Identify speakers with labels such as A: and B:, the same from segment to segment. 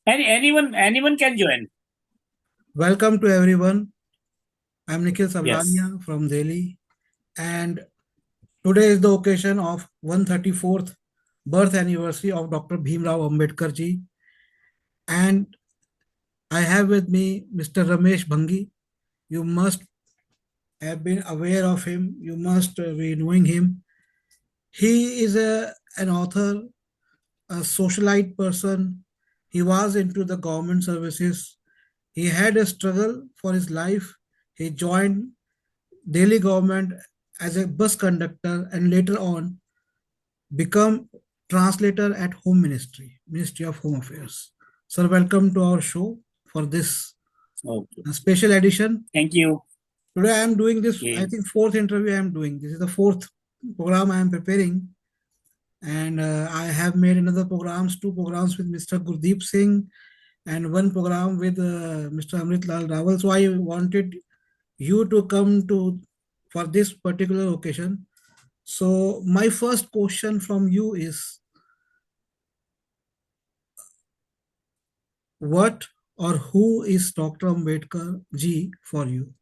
A: Anyone can join.
B: Welcome to everyone. I'm Nikhil
A: Yes.
B: Sablania from Delhi, and today is the occasion of 134th birth anniversary of Dr. Bhim Rao Ambedkar ji, and I have with me Mr. Ramesh Bhangi. You must have been aware of him. You must be knowing him. He is an author, a socialite person. He was into the government services. He had a struggle for his life. He joined Delhi government as a bus conductor and later on become translator at Home Ministry, Ministry of Home Affairs. Sir, welcome to our show for this
A: Okay.
B: special edition.
A: Thank you.
B: Today I am doing this, I
A: Okay.
B: think, fourth interview I am doing. This is the fourth program I am preparing. And I have made another programs, two programs with Mr. Gurdeep Singh and one program with Mr. Amrit Lal Rawal. So I wanted you to come to for this particular occasion. So my first question from you is what or who is Dr. Ambedkar ji for you?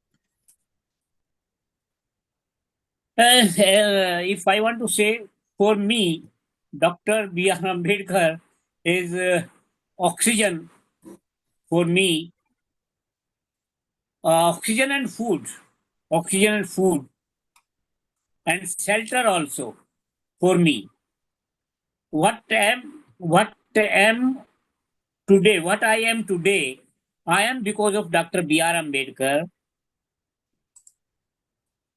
A: If I want to say, for me, Dr. B.R. Ambedkar is oxygen for me, oxygen and food, oxygen and food, and shelter also for me. What I am today, I am because of Dr. B.R. Ambedkar.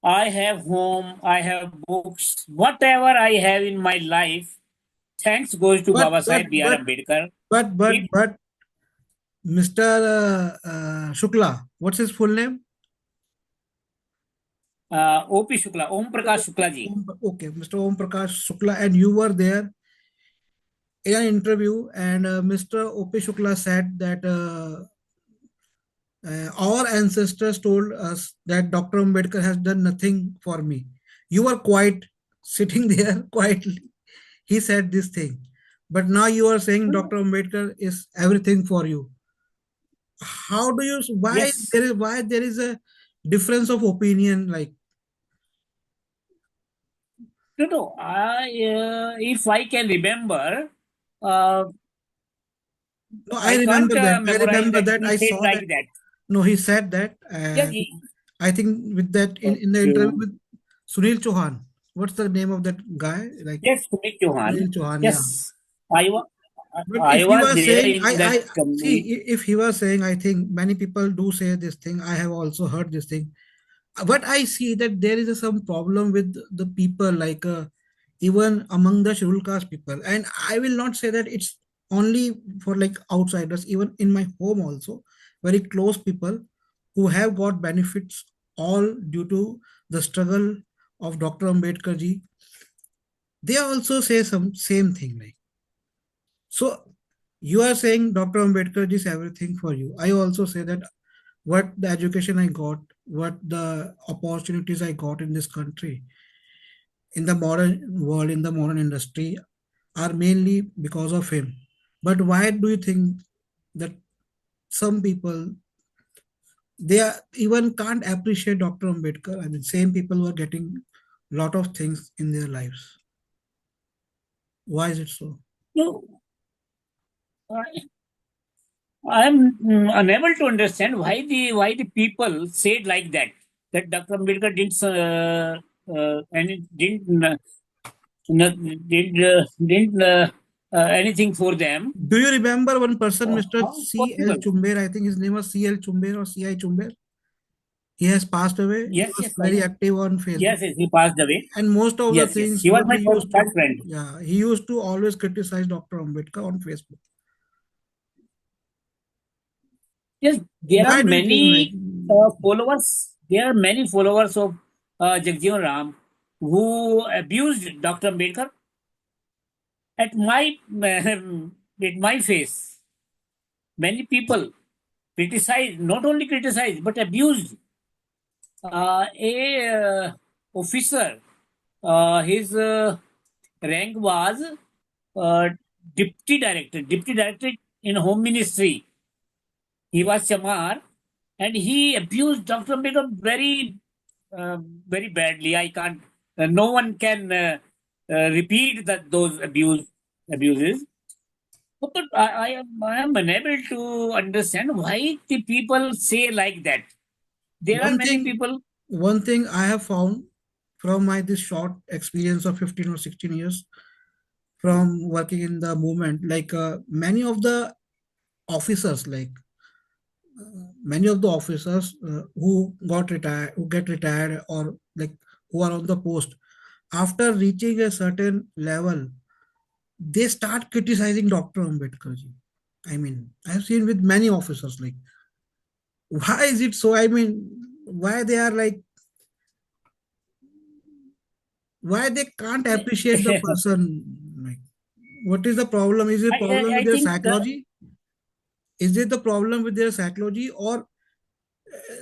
A: I have home, I have books, whatever I have in my life, thanks goes to
B: But but
A: Babasaheb B.R.
B: but
A: Ambedkar.
B: but but
A: It,
B: but Mr. Shukla, what's his full name?
A: O.P. Shukla, Om Prakash Shukla ji.
B: Okay, Mr. Om Prakash Shukla, and you were there in an interview, and Mr. O.P. Shukla said that our ancestors told us that Dr. Ambedkar has done nothing for me. You were quite sitting there quietly. He said this thing, but now you are saying Dr. Ambedkar is everything for you. How do you
A: Yes.
B: why there is a difference of opinion? Like,
A: No. If I can remember, uh,
B: no, I
A: I can't
B: remember that. I
A: memorize
B: remember
A: that
B: that.
A: he
B: I
A: said
B: saw
A: like
B: that.
A: that.
B: No, he said that.
A: Yes.
B: I think with that in the
A: Okay.
B: interview with Sunil Chauhan. What's the name of that guy? Like
A: Yes, Sumit Chauhan.
B: Sunil Chauhan, yeah.
A: Yes. I, wa-
B: But
A: I
B: if he
A: was
B: was
A: there
B: saying,
A: in that
B: I see,
A: company.
B: if he was saying, I think many people do say this thing. I have also heard this thing. But I see that there is some problem with the people, like even among the scheduled caste people. And I will not say that it's only for like outsiders, even in my home also, very close people who have got benefits all due to the struggle of Dr. Ambedkar ji. They also say some same thing like so you are saying Dr. Ambedkar is everything for you. I also say that what the education I got, what the opportunities I got in this country, in the modern world, in the modern industry, are mainly because of him. But why do you think that some people they are, even can't appreciate Dr. Ambedkar? I mean, same people who are getting lot of things in their lives. Why is it so?
A: No, I'm unable to understand why the people said like that. That Dr. Ambedkar didn't anything for them.
B: Do you remember one person, Mr.
A: How
B: C.L.
A: possible?
B: Chumber? I think his name was C.L. Chumber or C.I. Chumber. He has passed away. He
A: Yes,
B: was
A: yes, I
B: very
A: know.
B: active on Facebook.
A: Yes, he passed away.
B: And most of the
A: Yes, yes.
B: things
A: He was
B: what
A: my
B: he
A: first
B: used
A: best
B: to,
A: friend.
B: yeah, he used to always criticize Dr. Ambedkar on Facebook.
A: Yes, there are
B: Why do you think like,
A: many followers. There are many followers of Jagjeevan Ram who abused Dr. Ambedkar at my at my face. Many people criticized, not only criticized but abused a officer. His rank was uh, deputy director in Home Ministry. He was Chamar, and he abused Dr. Ambedkar very badly. I can't. No one can repeat those abuses. But I am unable to understand why the people say like that. There are
B: one
A: many
B: thing
A: people.
B: one thing I have found from my this short experience of 15 or 16 years from working in the movement, like many of the officers, like many of the officers who got retired, who get retired, or like who are on the post, after reaching a certain level, they start criticizing Dr. Ambedkar ji. I mean, I have seen with many officers, like, why is it so? I mean, why they are like, why they can't appreciate the person? Like, what is the problem? Is it a problem with
A: I
B: their
A: think
B: psychology? Is it the problem with their psychology, or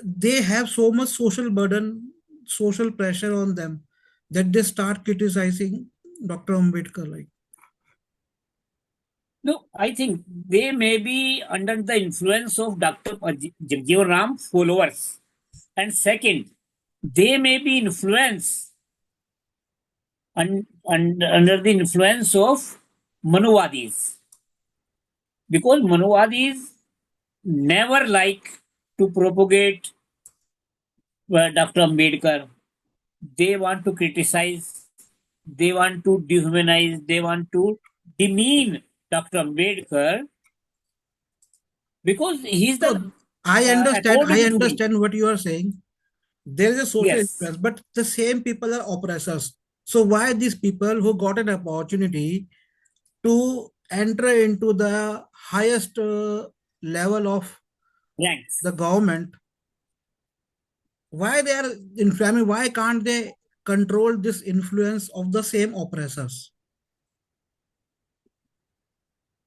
B: they have so much social burden, social pressure on them that they start criticizing Dr. Ambedkar? Like,
A: no. I think they may be under the influence of Dr. Jagjivan Ram followers, and second, they may be influenced under the influence of Manuwadis, because Manuwadis never like to propagate Dr. Ambedkar. They want to criticize, they want to dehumanize, they want to demean Dr. Ambedkar because he's the,
B: so I
A: according to me,
B: understand what you are saying. There is a social
A: yes,
B: influence, but the same people are oppressors. So why these people who got an opportunity to enter into the highest level of
A: ranks.
B: the government, why they are inflaming? Why can't they control this influence of the same oppressors?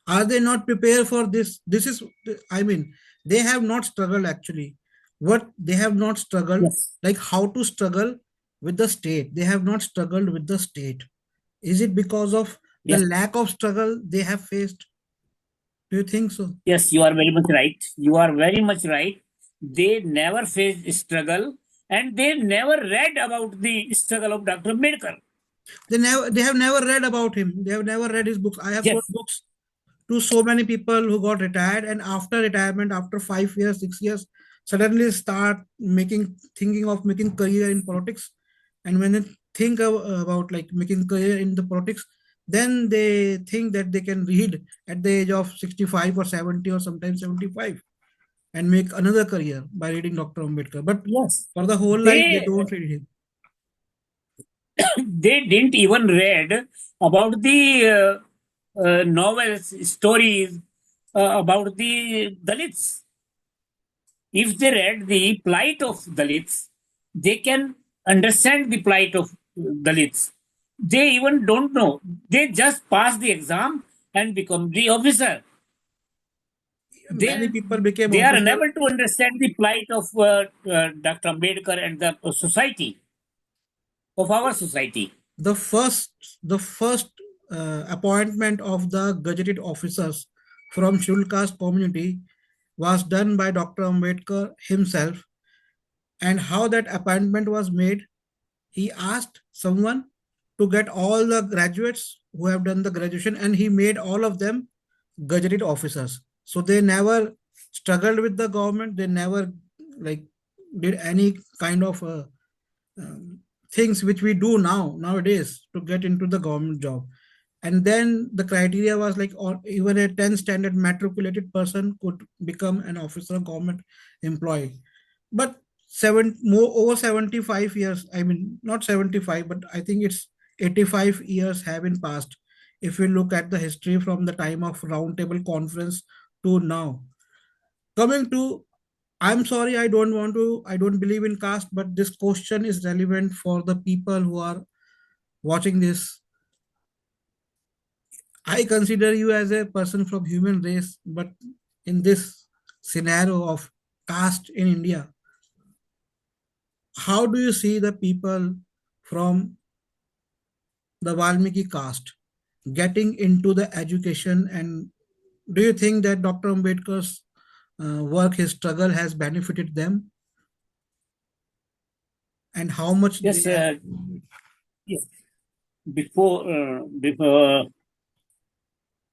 B: Are they not prepared for this? This is, I mean, they have not struggled actually. What they have not struggled,
A: Yes,
B: like how to struggle with the state. They have not struggled with the state. Is it because of the
A: yes,
B: lack of struggle they have faced? Do you think so?
A: yes, you are very much right. You are very much right. They never faced struggle and they never read about the struggle of Dr. Ambedkar.
B: They have never read about him. They have never read his books. I have shown
A: Yes,
B: books to so many people who got retired, and after retirement, after 5 years, 6 years, suddenly start making thinking of making career in politics. And when they think about like making career in the politics, then they think that they can read at the age of 65 or 70 or sometimes 75 and make another career by reading Dr. Ambedkar. But
A: yes.
B: for the whole life, they
A: They
B: don't read him.
A: they didn't even read about the novels, stories about the Dalits. If they read the plight of Dalits, they can understand the plight of Dalits. They even don't know. They just pass the exam and become the officer.
B: Many
A: They
B: people became
A: they are
B: officer.
A: unable to understand the plight of Dr. Ambedkar and the society of our society.
B: The first appointment of the gazetted officers from scheduled caste community was done by Dr. Ambedkar himself. And how that appointment was made, he asked someone to get all the graduates who have done the graduation, and he made all of them gazetted officers. So they never struggled with the government. They never like did any kind of um, things which we do nowadays to get into the government job. And then the criteria was like, or even a 10th standard matriculated person could become an officer, government employee. But more over 75 years, I mean not 75, but I think it's 85 years have been passed. If we look at the history from the time of roundtable conference to now, coming to, I'm sorry, I don't believe in caste, but this question is relevant for the people who are watching this. I consider you as a person from human race, but in this scenario of caste in India, how do you see the people from the Valmiki caste getting into the education and Do you think that Dr. Ambedkar's work, his struggle has benefited them, and how much they
A: Yes,
B: have?
A: yes. Before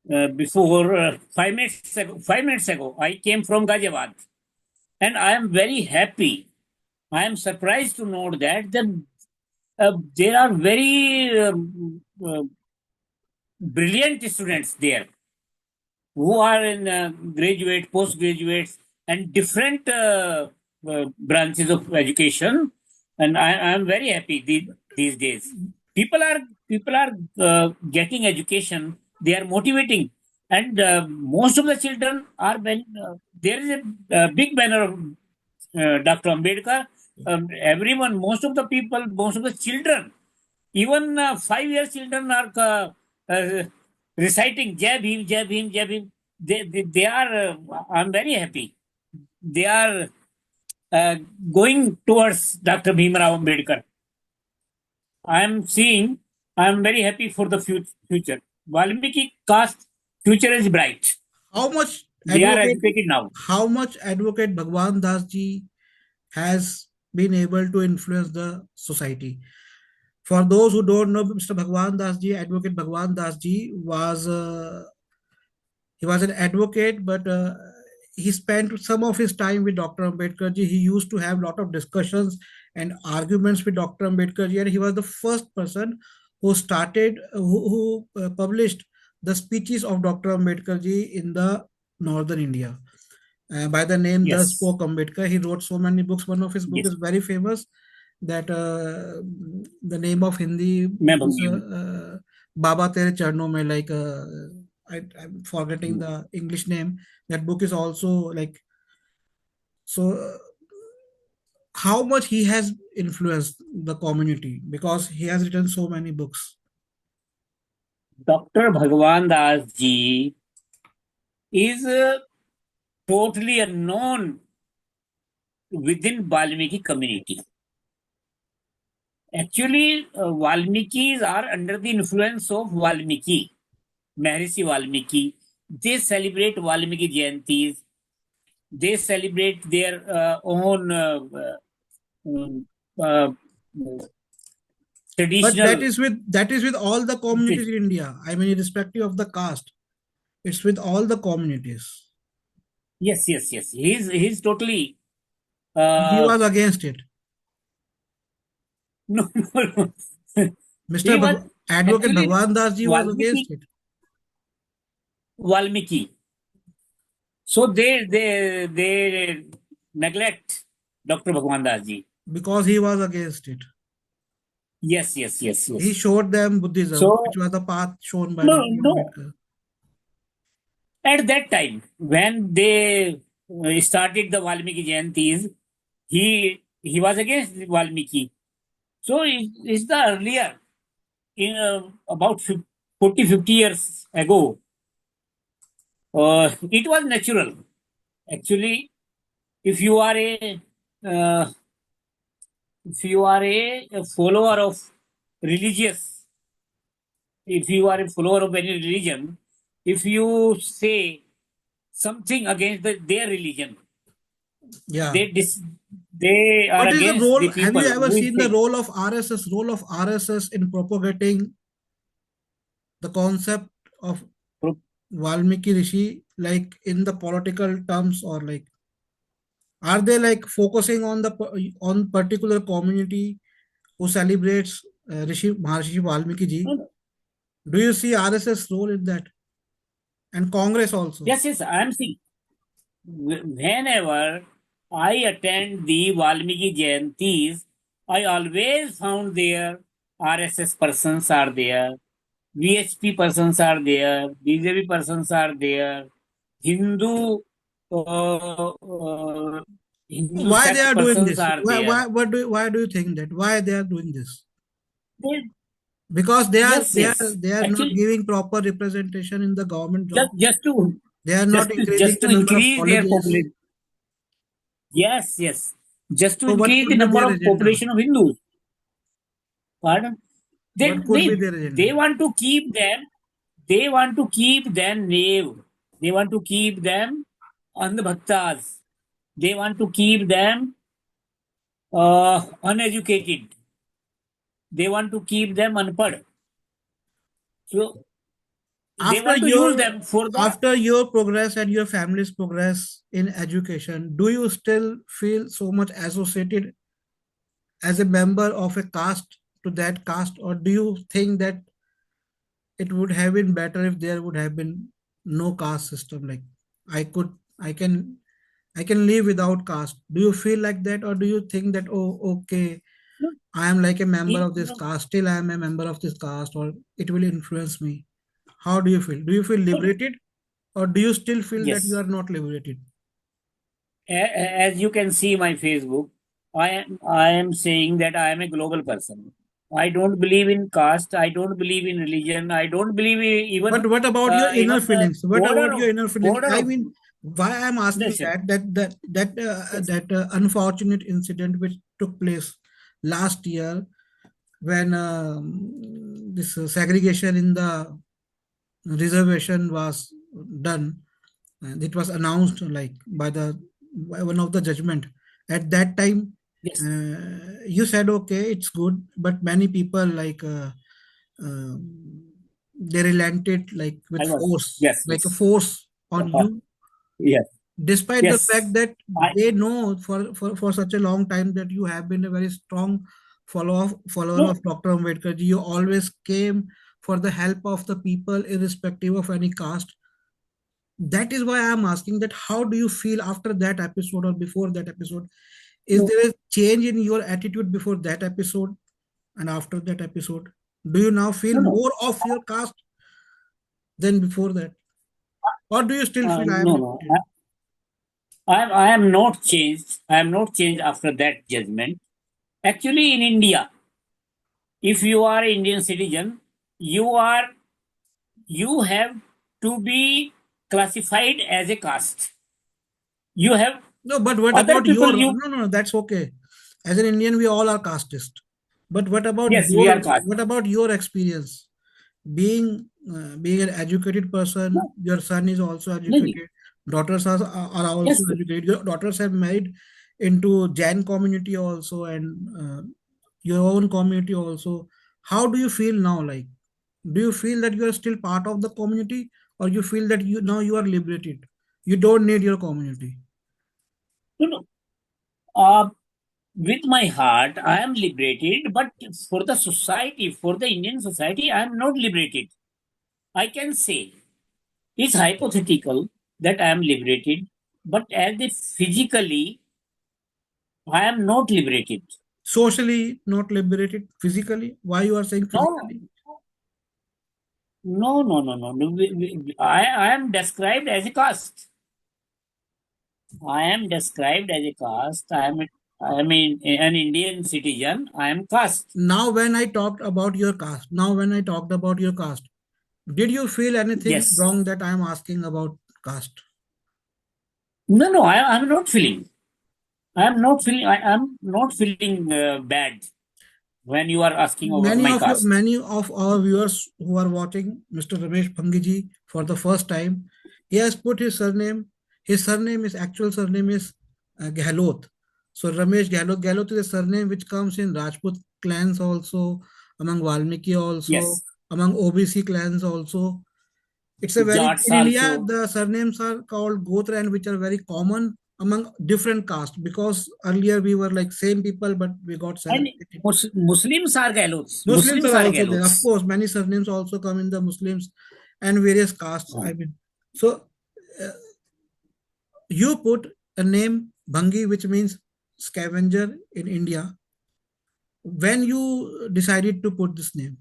A: 5 minutes ago, I came from Ghaziabad, and I am very happy. I am surprised to note that there are very brilliant students there who are in graduate, postgraduates, and different branches of education. And I am very happy these days. People are getting education. They are motivating, and most of the children are there is a big banner of Dr. Ambedkar. Everyone, most of the people, most of the children, even 5 year children are reciting Jai Bhim, Jai Bhim, Jai Bhim. They are, I'm very happy. They are uh, going towards Dr. Bhim Rao Ambedkar. I'm seeing, I'm very happy for the future. Valmiki caste future is bright.
B: How much
A: They are
B: advocate?
A: educated now.
B: How much advocate Bhagwan Das ji has been able to influence the society? For those who don't know, Mr. Bhagwan Das ji, Advocate Bhagwan Das ji was he was an advocate, but he spent some of his time with Dr. Ambedkar ji. He used to have a lot of discussions and arguments with Dr. Ambedkar ji, and he was the first person who started, who published the speeches of Dr. Ambedkar ji in the northern India. By the name The
A: Yes.
B: Spoke Ambedkar. He wrote so many books. One of his books
A: Yes.
B: is very famous. That the name of Hindi
A: मैं
B: book is
A: भूंगी हूँ.
B: Baba Tere Charno mein, like I'm forgetting the English name. That book is also like so. How much he has influenced the community because he has written so many books.
A: Dr. Bhagwan Das ji is totally unknown within Valmiki community. Actually, Valmikis are under the influence of Valmiki, Maharishi Valmiki. They celebrate Valmiki Jayantis. They celebrate their own um, uh,
B: But
A: traditional.
B: that is with all the communities in India. I mean, irrespective of the caste, it's with all the communities.
A: Yes, yes, yes. He's totally
B: He
A: uh,
B: was against it.
A: no, no, no.
B: Mr.
A: He was
B: Advocate
A: actually
B: Bhagwan Das ji was against
A: Valmiki
B: it
A: Valmiki. So they neglect Dr. Bhagwan Das ji.
B: because he was against it.
A: Yes, yes, yes,
B: He
A: yes.
B: showed them Buddhism,
A: So
B: which was the path shown by
A: no,
B: Dr.
A: no.
B: Ambedkar.
A: At that time, when they started the Valmiki Jayantis, he was against Valmiki. So it's the earlier, in about 40, 50 years ago, it was natural. Actually, if you are a uh, if you are a follower of religious, if you are a follower of any religion, if you say something against their religion,
B: Yeah.
A: they they are
B: What is the
A: against
B: role?
A: the
B: Have
A: people
B: you ever
A: who is
B: seen the
A: saying.
B: role of RSS? Role of RSS in propagating the concept of Valmiki Rishi, like in the political terms, or like are they like focusing on the on particular community who celebrates Rishi Maharshi Valmiki ji? Do you see RSS role in that, and Congress also?
A: Yes, yes, I am seeing. Whenever I attend the Valmiki Jayantis, I always found there RSS persons are there, VHP persons are there, BJP persons are there, Hindu Hindu
B: Why they
A: sect
B: are doing
A: persons
B: this?
A: are there.
B: Why do you think that? Why they are doing this?
A: They,
B: Because
A: yes, yes.
B: they are not
A: Actually,
B: giving proper representation in the government
A: just
B: job.
A: just to
B: They are
A: just
B: not
A: to
B: increasing
A: just
B: the
A: to
B: number of
A: increase their
B: colleges.
A: population. Yes, yes. Just to
B: So what
A: increase the
B: could be
A: number
B: their
A: of
B: agenda?
A: population of Hindus. Pardon?
B: What could be their
A: They
B: agenda?
A: want to keep them. They want to keep them naive. They want to keep them andhbhaktas. They want to keep them uneducated. They want to keep them unpad. So they
B: After
A: want to use
B: your
A: them for the
B: after your progress and your family's progress in education, do you still feel so much associated as a member of a caste to that caste, or do you think that it would have been better if there would have been no caste system? Like I could, I can, I can live without caste. Do you feel like that, or do you think that, oh, okay,
A: no,
B: I am like a member of this
A: no,
B: caste, still I am a member of this caste, or it will influence me? How do you feel? Do you feel
A: no.
B: liberated, or do you still feel that you
A: Yes.
B: are not liberated?
A: As you can see my Facebook, I am saying that I am a global person. I don't believe in caste. I don't believe in religion. I don't believe
B: But what about your inner
A: even
B: feelings? What
A: border
B: about your
A: of
B: inner feelings?
A: border
B: I
A: of
B: mean, why I'm asking
A: nation. Yes.
B: that unfortunate incident which took place last year when this segregation in the reservation was done, and it was announced like by one of the judgment. At that time,
A: Yes.
B: you said okay, it's good, but many people uh, they relented like with
A: I was.
B: force,
A: Yes.
B: like a
A: Yes.
B: force on you,
A: Yes.
B: despite the fact
A: Yes.
B: that
A: I
B: they know for such a long time that you have been a very strong follower
A: no
B: of Dr. Ambedkar ji. You always came for the help of the people irrespective of any caste. That is why I'm asking that how do you feel after that episode or before that episode? Is
A: no
B: there a change in your attitude before that episode and after that episode? Do you now feel
A: no no
B: more of your caste than before that, or do you still feel I am
A: no no.
B: liberated?
A: I am not changed. I am not changed after that judgment. Actually, in India, if you are Indian citizen, you are you have to be classified as a caste. You have
B: No, but what
A: other
B: about
A: people.
B: your
A: You
B: no, that's okay. As an Indian, we all are casteist. But
A: yes, we are caste.
B: what about your experience? Being an educated person,
A: No,
B: your son is also
A: no, no.
B: educated, daughters are also
A: Yes,
B: educated, your daughters have married into Jain community also, and your own community also. How do you feel now? Like, do you feel that you are still part of the community, or you feel that you are liberated, you don't need your community?
A: no, no. Uh, with my heart, I am liberated, but for the society, for the Indian society, I am not liberated. I can say it's hypothetical that I am liberated, but as if physically, I am not liberated.
B: Socially not liberated, physically? Why you are saying
A: No,
B: physically?
A: no, no, no, no. No. I am described as a caste. I am described as a caste. I am an Indian citizen. I am caste.
B: Now when I talked about your caste, did you feel anything
A: Yes.
B: wrong that I am asking about caste?
A: No, no. I am not feeling. I am not feeling. I am not feeling bad when you are asking about my caste.
B: Many of our viewers who are watching Mr. Ramesh Bhangi ji for the first time, he has put his surname. His surname is actual surname is Gehlot. So Ramesh Gehlot. Gehlot is a surname which comes in Rajput clans also, among Valmiki also,
A: Yes.
B: among OBC clans also. It's a very
A: Jats
B: in India
A: also.
B: the surnames are called Gotra, and which are very common among different castes, because earlier we were like same people but we got
A: And
B: separated.
A: Muslims are galots.
B: Muslims
A: Muslims
B: are
A: are
B: also there. Of
A: galots.
B: course, many surnames also come in the Muslims and various castes. I mean, so uh, you put a name Bhangi, which means scavenger in India. When you decided to put this name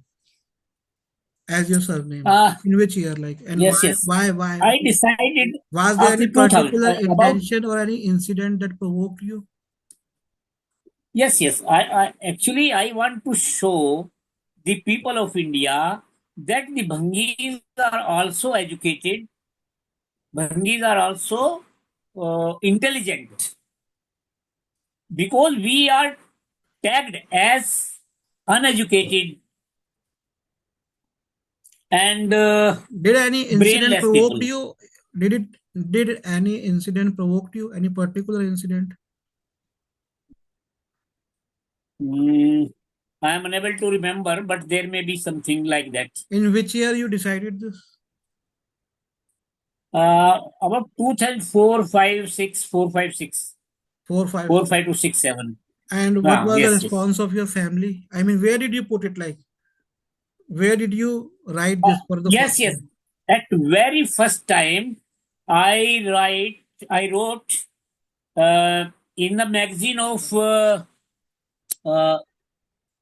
B: as your surname,
A: Uh,
B: in which year, like, and
A: yes, yes.
B: why?
A: I decided
B: Was there any
A: after 2000
B: particular
A: about
B: intention or any incident that provoked you?
A: yes, yes. I actually I want to show the people of India that the Bhangis are also educated. Bhangis are also intelligent because we are tagged as uneducated and
B: Did any incident
A: brainless
B: provoked
A: people.
B: you? did it did any incident provoked you? Any particular incident?
A: Mm, I am unable to remember, but there may be something like that.
B: In which year you decided this?
A: About 2004, 5, 6, 4, 5, 6,
B: 4, 5,
A: 4,
B: 6.
A: 5 to 6, 7.
B: And what
A: Ah,
B: was the
A: yes, yes.
B: response of your family? I mean, where did you put it? Like, where did you write
A: Uh,
B: this for the
A: yes,
B: first
A: yes.
B: time?
A: At very first time, I write, I wrote in the magazine of uh,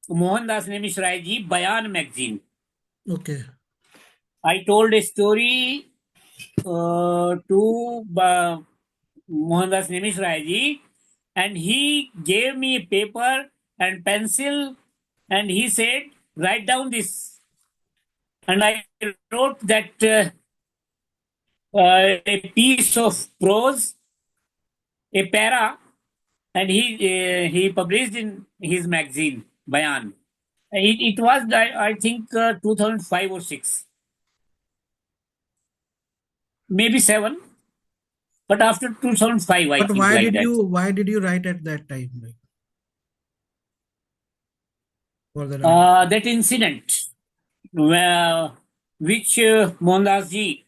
A: Mohandas Nemish Rai ji, Bayan magazine.
B: Okay.
A: I told a story to Mohandas Nemish Rai ji, and he gave me a paper and pencil, and he said, "Write down this." And I wrote that a piece of prose, a para, and he published in his magazine Bayan. It was I think 2005 or 6, maybe 7, but after 2005 I
B: But
A: think like that.
B: why did you write at that time, like, for that article?
A: That incident where, which Mohandas ji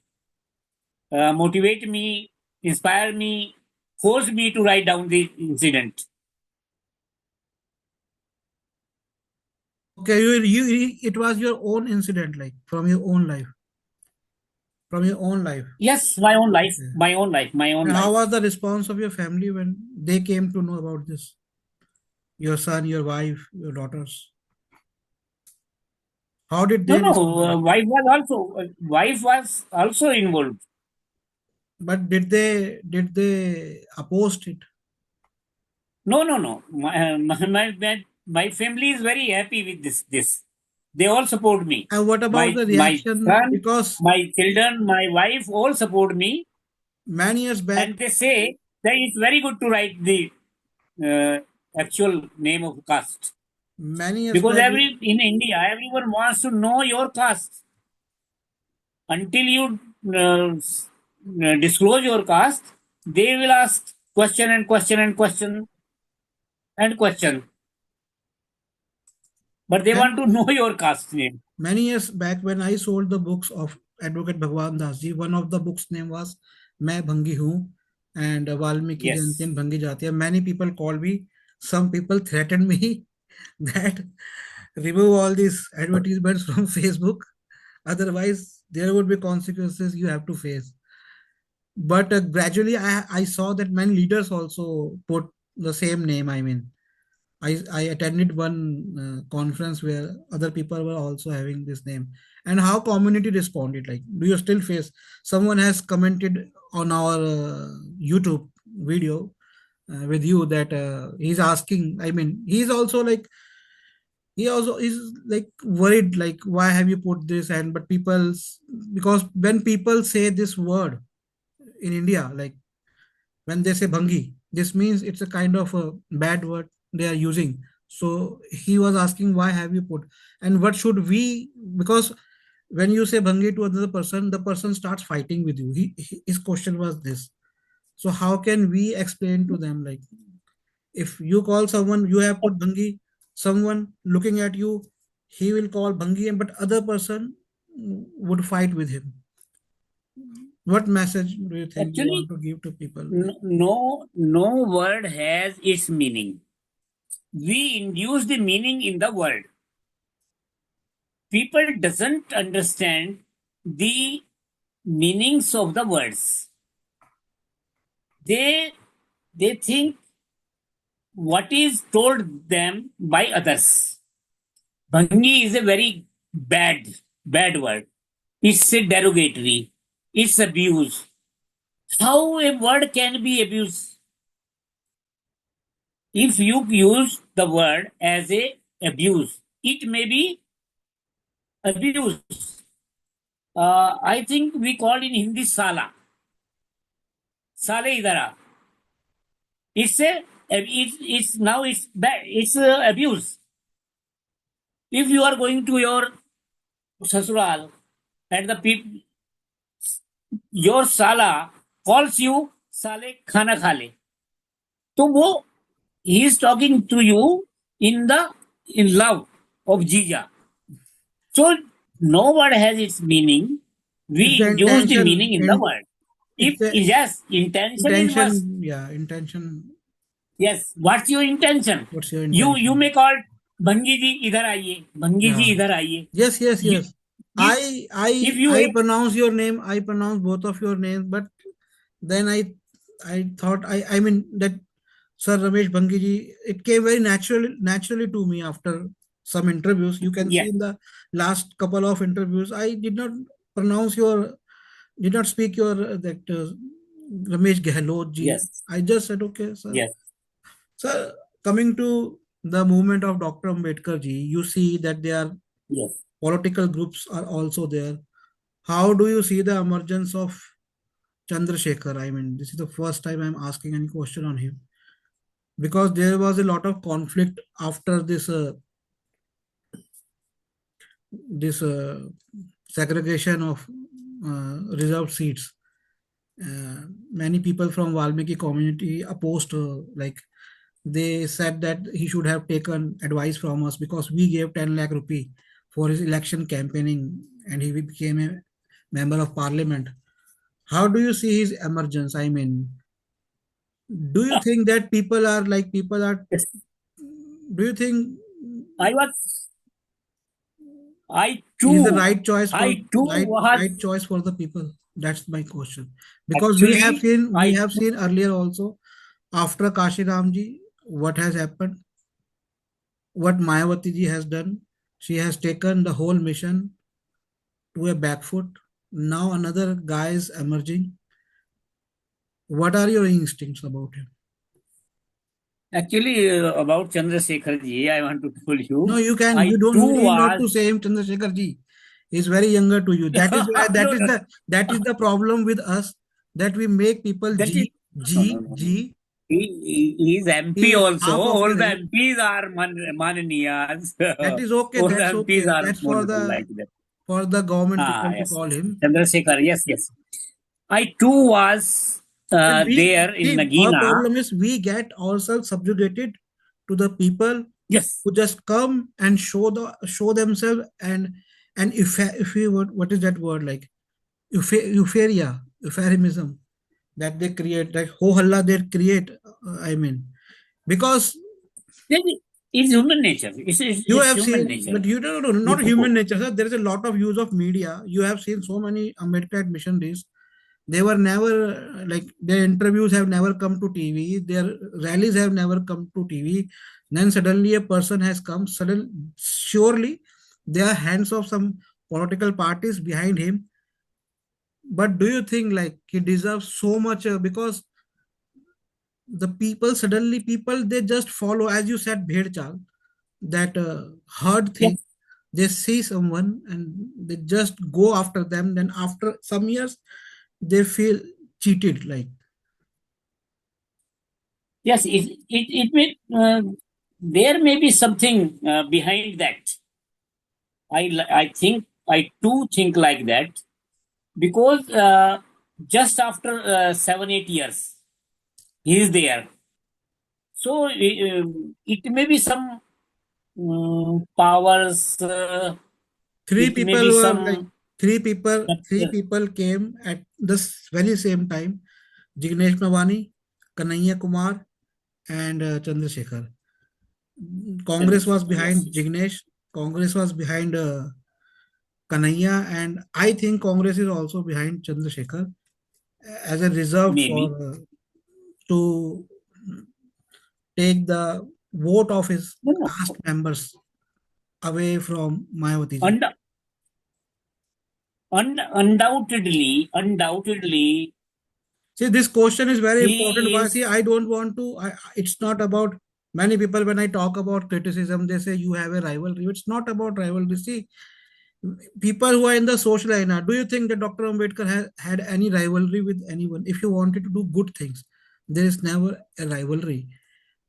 A: motivate me, inspire me, force me to write down the incident.
B: Okay, it was your own incident, like from your own life.
A: Yes, my own life,
B: Okay.
A: my own life, my own
B: And how
A: life.
B: was the response of your family when they came to know about this? Your son, your wife, your daughters. How did
A: No,
B: they
A: no,
B: respond?
A: wife was also involved.
B: But did they opposed it?
A: No, no, no. My family is very happy with this. They all support me.
B: And what about the
A: My
B: reaction?
A: son,
B: Because
A: my children, my wife all support me,
B: many years back,
A: and they say that it's very good to write the uh, actual name of caste,
B: many years
A: because
B: back,
A: every in India everyone wants to know your caste. Until you disclose your caste, they will ask question and question and question and question, but they want to know your caste name.
B: many years back when I sold the books of Advocate Bhagwan Das ji, one of the books name was मैं भंगी हूँ and Valmiki
A: Yes.
B: Jayanti and Bhangi Jati. Many people called me. Some people threatened me that remove all these advertisements from Facebook. Otherwise, there would be consequences you have to face. But gradually, I saw that many leaders also put the same name. I mean, I attended one conference where other people were also having this name. And how community responded? Like, do you still face someone has commented on our YouTube video with you that he's asking? I mean, he's also like he also is like worried like why have you put this and but people's because when people say this word in India like when they say bhangi this means it's a kind of a bad word they are using. So he was asking why have you put and what should we because when you say bhangi to another person the person starts fighting with you. His question was this. So how can we explain to them like if you call someone you have put bhangi someone looking at you he will call bhangi but other person would fight with him. What message do you think you want
A: Actually,
B: to give to people?
A: no word has its meaning. We induce the meaning in the word. People doesn't understand the meanings of the words. They they think what is told them by others. Bhangi is a very bad word. It's a derogatory. It's abuse. How a word can be abused? If you use the word as a abuse, it may be abuse. I think we call in Hindi sala. Sale idara. It's now it's bad. It's abuse. If you are going to your sasural and the people your साला calls you साले खाना खा ले, तो वो he is talking to you in the in love of Jija. So no word has its meaning.
B: It's the
A: We use the
B: intention,
A: meaning in the
B: and
A: word.
B: it's
A: If
B: the
A: yes, intention is must.
B: intention. Yeah, intention.
A: Yes, what's your intention?
B: What's your
A: You
B: intention?
A: may call भंगी जी इधर आइए, भंगी जी
B: Yeah.
A: इधर आइए.
B: Yes, yes,
A: You,
B: yes.
A: if if you
B: I pronounce your name. I pronounce both of your names, but then I thought I mean that Sir Ramesh Bhangi ji, it came very naturally to me after some interviews. You can see
A: yes
B: in the last couple of interviews, I pronounce your did not speak your that Ramesh Gehlot ji.
A: yes
B: I just said okay, sir.
A: yes
B: Sir, coming to the movement of Dr. Ambedkar ji, you see that there are
A: yes.
B: political groups are also there. How do you see the emergence of Chandrasekhar? I mean, this is the first time I'm asking any question on him because there was a lot of conflict after this segregation of reserved seats. Many people from Valmiki community opposed, like they said that he should have taken advice from us because we gave 10 lakh rupee for his election campaigning and he became a member of parliament. How do you see his emergence? I mean, do you think that people are,
A: Yes.
B: do you think
A: I was I
B: is the
A: too I too
B: right
A: was
B: choice for the people? That's my question. Because
A: actually
B: we
A: I
B: have
A: too
B: seen earlier also after Kashi Ramji, what has happened, what Mayawati ji has done. She has taken the whole mission to a back foot. Now another guy is emerging. What are your instincts about him?
A: actually about Chandrasekhar ji, I want to tell
B: No,
A: you,
B: you can.
A: I
B: You
A: too
B: need not
A: was
B: to say him Chandrasekhar ji. He's very younger to you. That is why
A: no, no,
B: that is the problem with us that we make people
A: that is no.
B: G.
A: He is
B: He
A: MP
B: is
A: also.
B: half of
A: All
B: your
A: the
B: age.
A: MPs are mananiyas.
B: That is okay.
A: All the
B: That's
A: MPs
B: okay.
A: are
B: That's
A: wonderful like that.
B: for the government
A: Ah,
B: people to
A: yes,
B: call
A: yes.
B: him.
A: Chandrasekhar, yes, yes. I too was
B: And we
A: there in
B: see our
A: Nagina.
B: problem is we get ourselves subjugated to the people
A: Yes,
B: who just come and show themselves and if we what is that word like euphemism that they create, like ho halla they create. I mean, because
A: it's human nature.
B: you
A: It's
B: have
A: human
B: seen,
A: nature.
B: but you don't know, not
A: You,
B: human nature, sir. There is a lot of use of media. You have seen so many Ambedkar missionaries. They were never like their interviews have never come to TV. Their rallies have never come to TV. Then suddenly a person has come. Surely there are hands of some political parties behind him. But do you think like he deserves so much because the people they just follow, as you said, bhed chal, that herd thing.
A: yes,
B: They see someone and they just go after them. Then after some years, they feel cheated. Like
A: yes. It may there may be something behind that. I think I too think like that because just after 7 8 years he is there. So it may be some powers.
B: three
A: It may
B: people
A: be
B: were like
A: some.
B: three people came at the very same time. Jignesh Mawani, Kanhaiya Kumar, and Chandrasekhar. Congress was
A: Chandrasekhar. Yes,
B: behind
A: yes.
B: Jignesh. Congress was behind Kanhaiya, and I think Congress is also behind Chandrasekhar as a reserve for
A: Maybe.
B: to take the vote of his
A: No, no.
B: caste members away from Mayawati ji.
A: Und- undoubtedly,
B: See, this question is very important.
A: he
B: Why? See,
A: is.
B: I don't want to. It's not about many people. When I talk about criticism, they say you have a rivalry. It's not about rivalry. See, people who are in the social arena, do you think that Dr. Ambedkar had any rivalry with anyone? If you wanted to do good things, there is never a rivalry.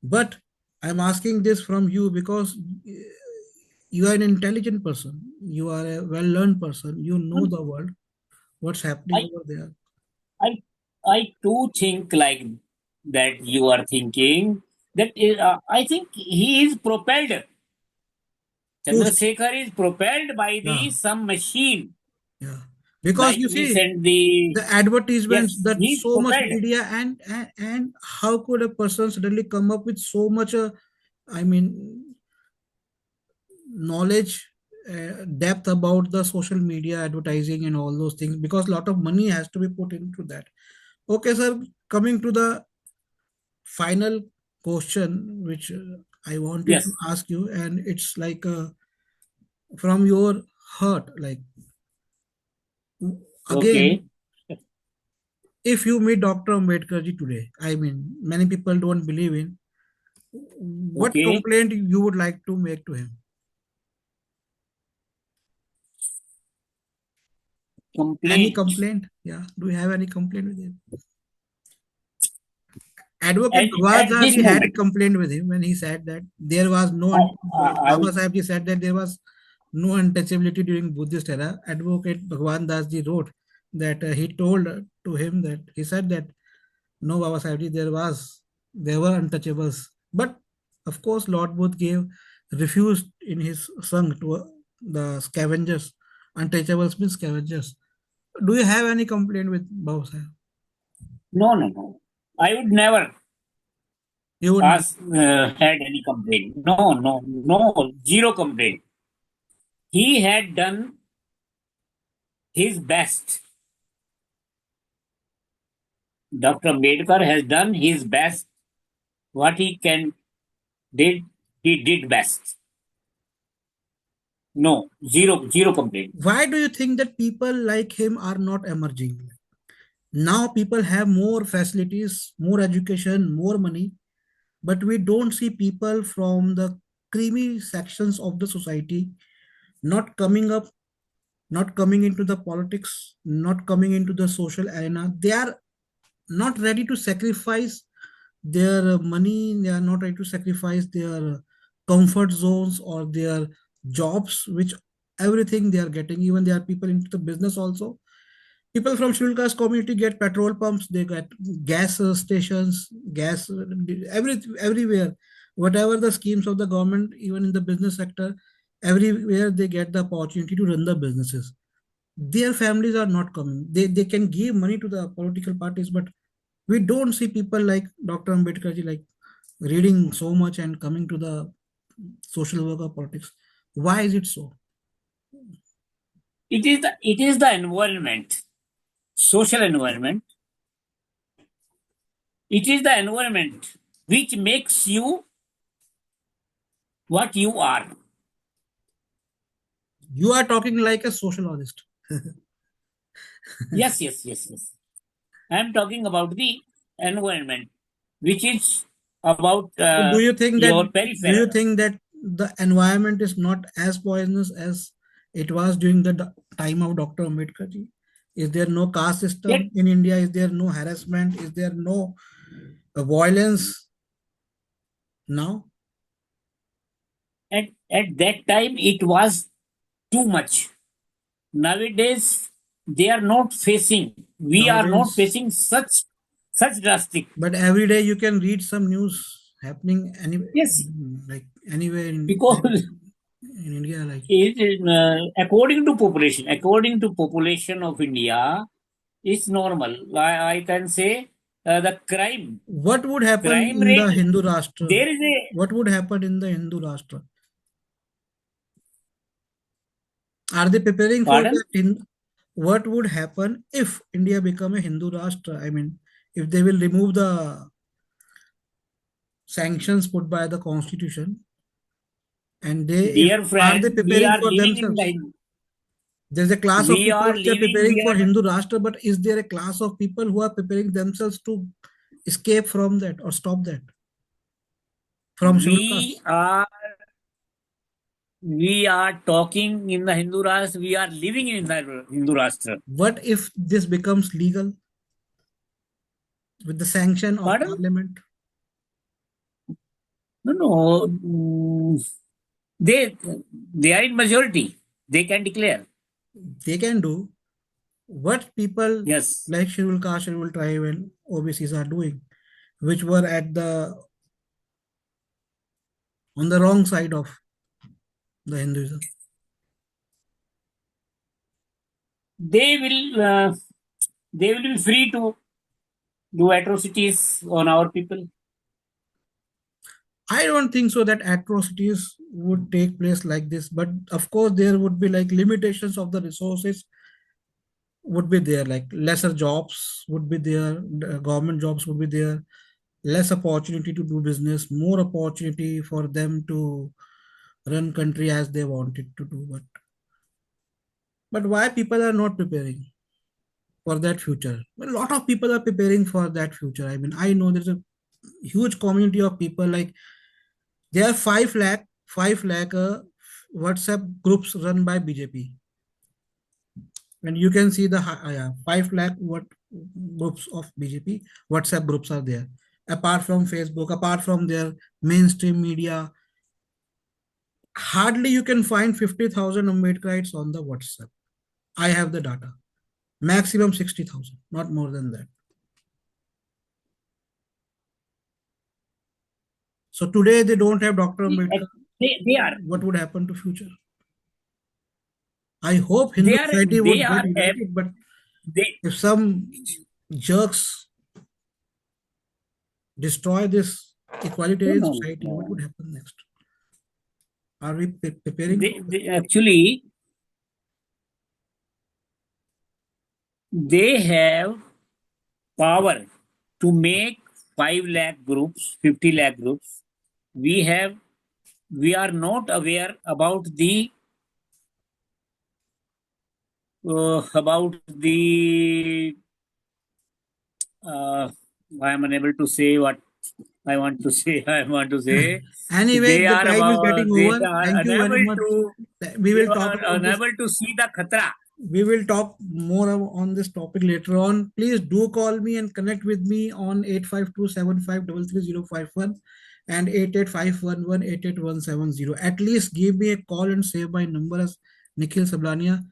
B: But I'm asking this from you because you are an intelligent person. You are a well-learned person. You know the world, what's happening
A: I
B: over there.
A: I too think like that you are thinking that I think he is propelled.
B: Pushed.
A: Chandrasekhar is propelled by
B: Yeah,
A: the some machine,
B: yeah. Because
A: like
B: you
A: we
B: see,
A: send the
B: the advertisements,
A: yes,
B: that
A: he is
B: so much
A: propelled.
B: media, and how could a person suddenly come up with so much I mean knowledge, depth about the social media advertising and all those things, because a lot of money has to be put into that. Okay, sir, coming to the final question which I wanted to
A: Yes.
B: ask you, and it's like from your heart, like, again,
A: Okay.
B: if you meet Dr. Ambedkar ji today, I mean, many people don't believe in, what
A: Okay.
B: complaint you would like to make to him? Any
A: Complaint.
B: complaint? Yeah, do you have any complaint with him? Advocate
A: At
B: Bhagwan
A: this
B: ji had a
A: moment,
B: complaint with him when he said that there was no,
A: I, I
B: Babasaheb ji said that there was no untouchability during Buddhist era. Advocate Bhagwan Das ji wrote that he told to him that he said that no, Babasaheb ji, there were untouchables, but of course Lord Buddha refused in his song to the scavengers. Untouchables means scavengers. Do you have any complaint with Babasaheb?
A: no, no, no. I would never
B: You would not.
A: ask had any complaint. No, no, no, zero complaint. He had done his best. Dr. Ambedkar has done his best. What he can did, he did best. No, zero complaint.
B: Why do you think that people like him are not emerging? Now people have more facilities, more education, more money, but we don't see people from the creamy sections of the society not coming up, not coming into the politics, not coming into the social arena. They are not ready to sacrifice their money, they are not ready to sacrifice their comfort zones or their jobs, which everything they are getting. Even there are people into the business also. People from scheduled caste community get petrol pumps, they get gas stations, gas everywhere. Whatever the schemes of the government, even in the business sector, everywhere they get the opportunity to run the businesses. Their families are not coming. They can give money to the political parties, but we don't see people like Dr. Ambedkar ji like reading so much and coming to the social work of politics. Why is it so?
A: It is the environment, social environment. It is the environment which makes you what you are.
B: You are talking like a sociologist.
A: Yes, yes, yes, yes. I am talking about the environment, which is about
B: So
A: your
B: do you
A: peripheral.
B: think that the environment is not as poisonous as it was during the time of Dr. Ambedkar ji? Is there no caste
A: Yet
B: system in India? Is there no harassment? Is there no violence now?
A: at that time it was too much. Nowadays they are not facing. We are not
B: Nowadays,
A: facing such drastic.
B: but every day you can read some news happening
A: Yes,
B: like anywhere
A: because
B: in India, like
A: according to population of India, it's normal. I can say the
B: what would happen
A: crime
B: in the
A: rate.
B: Hindu Rashtra?
A: There is a
B: What would happen in the Hindu Rashtra? Are they preparing for
A: pardon.
B: that? What would happen if India become a Hindu Rashtra? I mean, if they will remove the sanctions put by the constitution, and they, if
A: Dear
B: are they
A: friend, we
B: preparing
A: are
B: for
A: living in
B: themselves?
A: the
B: There's a class of
A: we
B: people
A: are
B: which are
A: living
B: preparing
A: we
B: for
A: are
B: Hindu Rashtra, but is there a class of people who are preparing themselves to escape from that or stop that from scheduled
A: we
B: castes?
A: are we are talking in the Hindu Rashtra. We are living in the Hindu Rashtra.
B: What if this becomes legal with the sanction of
A: Pardon?
B: parliament?
A: No, no. They they are in majority. They can declare.
B: They can do. what people
A: Yes.
B: like scheduled caste, scheduled tribe, and OBCs are doing, which were at the on the wrong side of the Hinduism.
A: They will. They will be free to do atrocities on our people.
B: I don't think so that atrocities would take place like this, but of course there would be like limitations of the resources would be there, like lesser jobs would be there, government jobs would be there, less opportunity to do business, more opportunity for them to run country as they wanted to do. But why people are not preparing for that future? A lot of people are preparing for that future. I mean, I know there's a huge community of people, like there are 5 lakh WhatsApp groups run by BJP, and you can see the 5 lakh what groups of BJP WhatsApp groups are there. Apart from Facebook, apart from their mainstream media, hardly you can find 50,000 Ambedkarites on the WhatsApp. I have the data. Maximum 60,000, not more than that. So today they don't have Dr. Ambedkar.
A: They are.
B: What would happen to future? I hope Hindu
A: They are.
B: society
A: They
B: would
A: are.
B: get united, but
A: They.
B: if some jerks destroy this
A: No.
B: equalitarian
A: No.
B: society, what would
A: No.
B: happen next? Are we preparing for that?
A: They actually they have power to make 5 lakh groups, 50 lakh groups. We have. We are not aware about the. Uh, I am unable to say what I want to say. I want to say
B: Anyway,
A: they
B: the
A: are
B: time is
A: about.
B: getting
A: They
B: over.
A: are
B: Thank you very
A: unable
B: much.
A: to.
B: We
A: They
B: will talk
A: are
B: about this.
A: unable to see the khatra.
B: We will talk more on this topic later on. Please do call me and connect with me on 8527533051 and 8851188170. At least give me a call and save my number as Nikhil Sablania.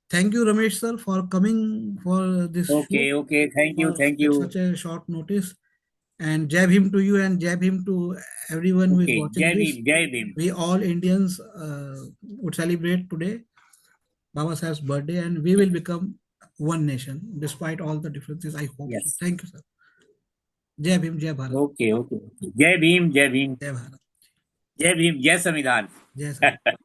B: Thank you, Ramesh sir, for coming for this show
A: Okay, okay. Thank you,
B: for
A: thank
B: at
A: you.
B: such a short notice. And jab him to you and jab him to everyone who is
A: Okay,
B: watching this.
A: Jai Bhim.
B: We all Indians would celebrate today Babasaheb's birthday, and we will become one nation despite all the differences. I hope so.
A: Yes.
B: Thank you, sir. Jai Bhim, Jai Bharat.
A: Okay, okay. Jai Bhim, Jai Bhim.
B: Jai Bharat.
A: Jai Bhim, Jai Samvidhan.
B: Jai Samvidan.